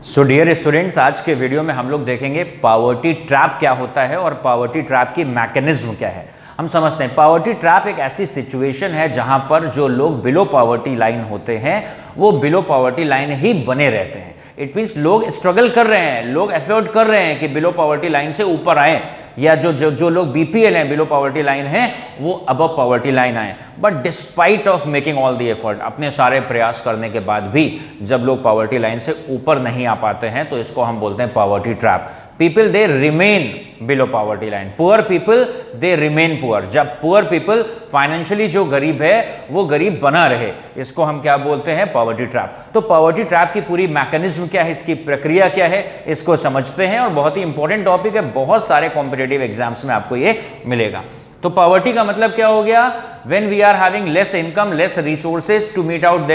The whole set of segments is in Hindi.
सो डियर स्टूडेंट्स, आज के वीडियो में हम लोग देखेंगे पॉवर्टी ट्रैप क्या होता है और पॉवर्टी ट्रैप की मैकेनिज्म क्या है। हम समझते हैं पॉवर्टी ट्रैप एक ऐसी सिचुएशन है जहां पर जो लोग बिलो पॉवर्टी लाइन होते हैं वो बिलो पॉवर्टी लाइन ही बने रहते हैं। इट मीन्स लोग स्ट्रगल कर रहे हैं, लोग एफर्ट कर रहे हैं कि बिलो पॉवर्टी लाइन से ऊपर आए, या जो लोग बीपीएल हैं, बिलो पॉवर्टी लाइन है, वो अबव पॉवर्टी लाइन आए। But despite of making all the effort, अपने सारे प्रयास करने के बाद भी जब लोग पॉवर्टी लाइन से ऊपर नहीं आ पाते हैं तो इसको हम बोलते हैं poverty trap. People they remain below poverty line, poor people they remain poor. जब पुअर पीपल फाइनेंशियली जो गरीब है वो गरीब बना रहे, इसको हम क्या बोलते हैं? Poverty trap. तो पॉवर्टी ट्रैप की पूरी मैकेनिज्म क्या है, इसकी प्रक्रिया क्या है, इसको समझते हैं। और बहुत ही इंपॉर्टेंट टॉपिक है, बहुत सारे कॉम्पिटिटिव एग्जाम्स में आपको ये मिलेगा। तो पॉवर्टी का मतलब क्या हो गया? When we are having less income, less resources to meet out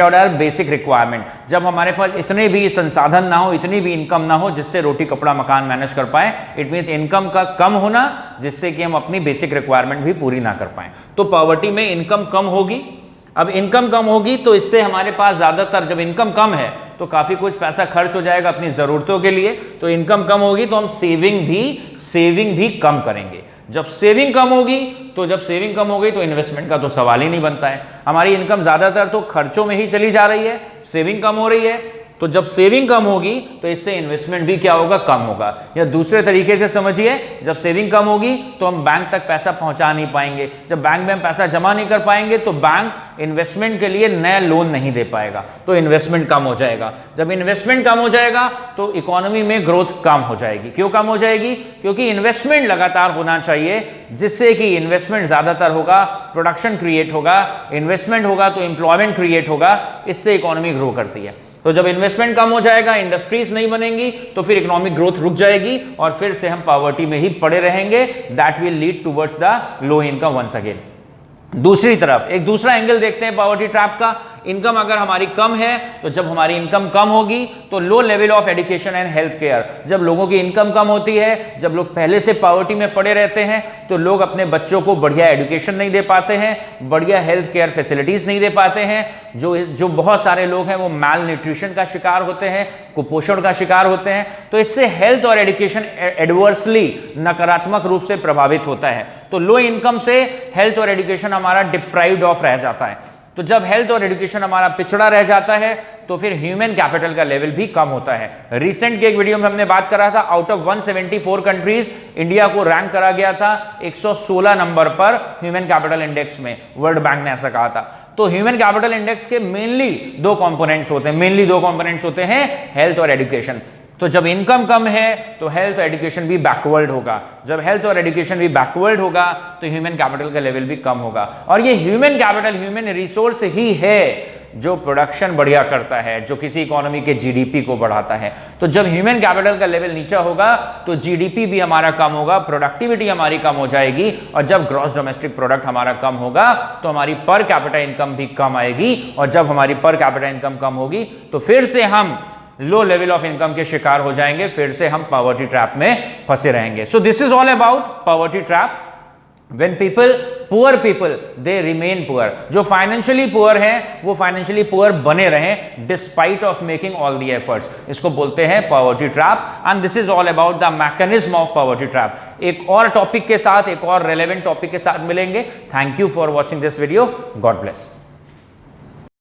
our basic requirement. जब हमारे पास इतने भी संसाधन ना हो, इतनी भी इनकम ना हो जिससे रोटी कपड़ा मकान मैनेज कर पाए, इट मीन्स इनकम का कम होना जिससे कि हम अपनी बेसिक रिक्वायरमेंट भी पूरी ना कर पाए। तो पॉवर्टी में इनकम कम होगी। अब इनकम कम होगी तो इससे हमारे पास ज्यादातर, जब इनकम कम है तो काफी कुछ पैसा खर्च हो जाएगा अपनी जरूरतों के लिए। तो इनकम कम होगी तो हम सेविंग भी कम करेंगे। जब सेविंग कम होगी तो इन्वेस्टमेंट का तो सवाल ही नहीं बनता है। हमारी इनकम ज्यादातर तो खर्चों में ही चली जा रही है, सेविंग कम हो रही है। तो जब सेविंग कम होगी तो इससे इन्वेस्टमेंट भी क्या होगा? कम होगा। या दूसरे तरीके से समझिए, जब सेविंग कम होगी तो हम बैंक तक पैसा पहुंचा नहीं पाएंगे। जब बैंक में हम पैसा जमा नहीं कर पाएंगे तो बैंक इन्वेस्टमेंट के लिए नया लोन नहीं दे पाएगा, तो इन्वेस्टमेंट कम हो जाएगा। जब इन्वेस्टमेंट कम हो जाएगा तो इकोनॉमी में ग्रोथ कम हो जाएगी। क्यों कम हो जाएगी? क्योंकि इन्वेस्टमेंट लगातार होना चाहिए, जिससे कि इन्वेस्टमेंट ज्यादातर होगा, प्रोडक्शन क्रिएट होगा, इन्वेस्टमेंट होगा तो एम्प्लॉयमेंट क्रिएट होगा, इससे इकोनॉमी ग्रो करती है। तो जब इन्वेस्टमेंट कम हो जाएगा, इंडस्ट्रीज नहीं बनेंगी, तो फिर इकोनॉमिक ग्रोथ रुक जाएगी और फिर से हम पॉवर्टी में ही पड़े रहेंगे। That will lead towards the low income once again. दूसरी तरफ एक दूसरा एंगल देखते हैं पॉवर्टी ट्रैप का। इनकम अगर हमारी कम है तो जब हमारी इनकम कम होगी तो low level of education and health care. जब लोगों की इनकम कम होती है, जब लोग पहले से पॉवर्टी में पड़े रहते हैं, तो लोग अपने बच्चों को बढ़िया एजुकेशन नहीं दे पाते हैं, बढ़िया हेल्थ केयर फैसिलिटीज नहीं दे पाते हैं। जो बहुत सारे लोग हैं वो मैल न्यूट्रिशन का शिकार होते हैं, कुपोषण का शिकार होते हैं। तो इससे हेल्थ और एजुकेशन एडवर्सली, नकारात्मक रूप से प्रभावित होता है। तो लो इनकम से हेल्थ और एजुकेशन हमारा डिप्राइव्ड ऑफ रह जाता है। तो जब हेल्थ और एजुकेशन हमारा पिछड़ा रह जाता है तो फिर ह्यूमन कैपिटल का लेवल भी कम होता है। रिसेंट के एक वीडियो में हमने बात करा था, आउट ऑफ 174 कंट्रीज इंडिया को रैंक करा गया था 116 नंबर पर ह्यूमन कैपिटल इंडेक्स में। वर्ल्ड बैंक ने ऐसा कहा था। तो ह्यूमन कैपिटल इंडेक्स के मेनली दो कंपोनेंट्स होते हैं, हेल्थ और एजुकेशन। तो जब इनकम कम है तो हेल्थ और एजुकेशन भी बैकवर्ड होगा। जब हेल्थ और एजुकेशन भी बैकवर्ड होगा तो ह्यूमन कैपिटल का लेवल भी कम होगा। और ये ह्यूमन कैपिटल, ह्यूमन रिसोर्स ही है जो प्रोडक्शन बढ़िया करता है, जो किसी इकोनॉमी के जीडीपी को बढ़ाता है। तो जब ह्यूमन कैपिटल का लेवल नीचा होगा तो जीडीपी भी हमारा कम होगा, प्रोडक्टिविटी हमारी कम हो जाएगी। और जब ग्रॉस डोमेस्टिक प्रोडक्ट हमारा कम होगा तो हमारी पर कैपिटा इनकम भी कम आएगी। और जब हमारी पर कैपिटा इनकम कम होगी तो फिर से हम लो लेवल ऑफ इनकम के शिकार हो जाएंगे, फिर से हम पॉवर्टी ट्रैप में फंसे रहेंगे। So this is all about poverty trap. When poor people they remain poor, जो फाइनेंशियली पुअर हैं वो फाइनेंशियली पुअर बने रहें despite of making all the efforts, इसको बोलते हैं poverty trap. And this is all about the mechanism of poverty trap. एक और टॉपिक के साथ, एक और रेलेवेंट टॉपिक के साथ मिलेंगे। Thank you for watching this video. God bless.